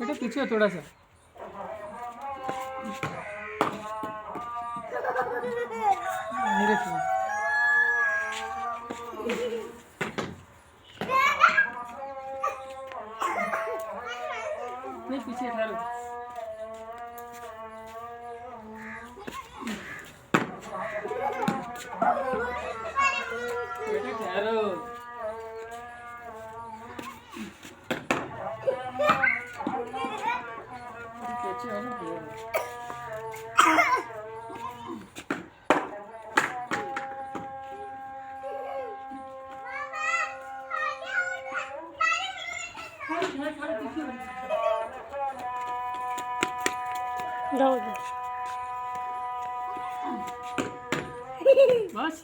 बेटा पीछे हो थोड़ा सा। नीरज नहीं पीछे ठहरो। बेटा ठहरो। पीछे है ना जाओ बस।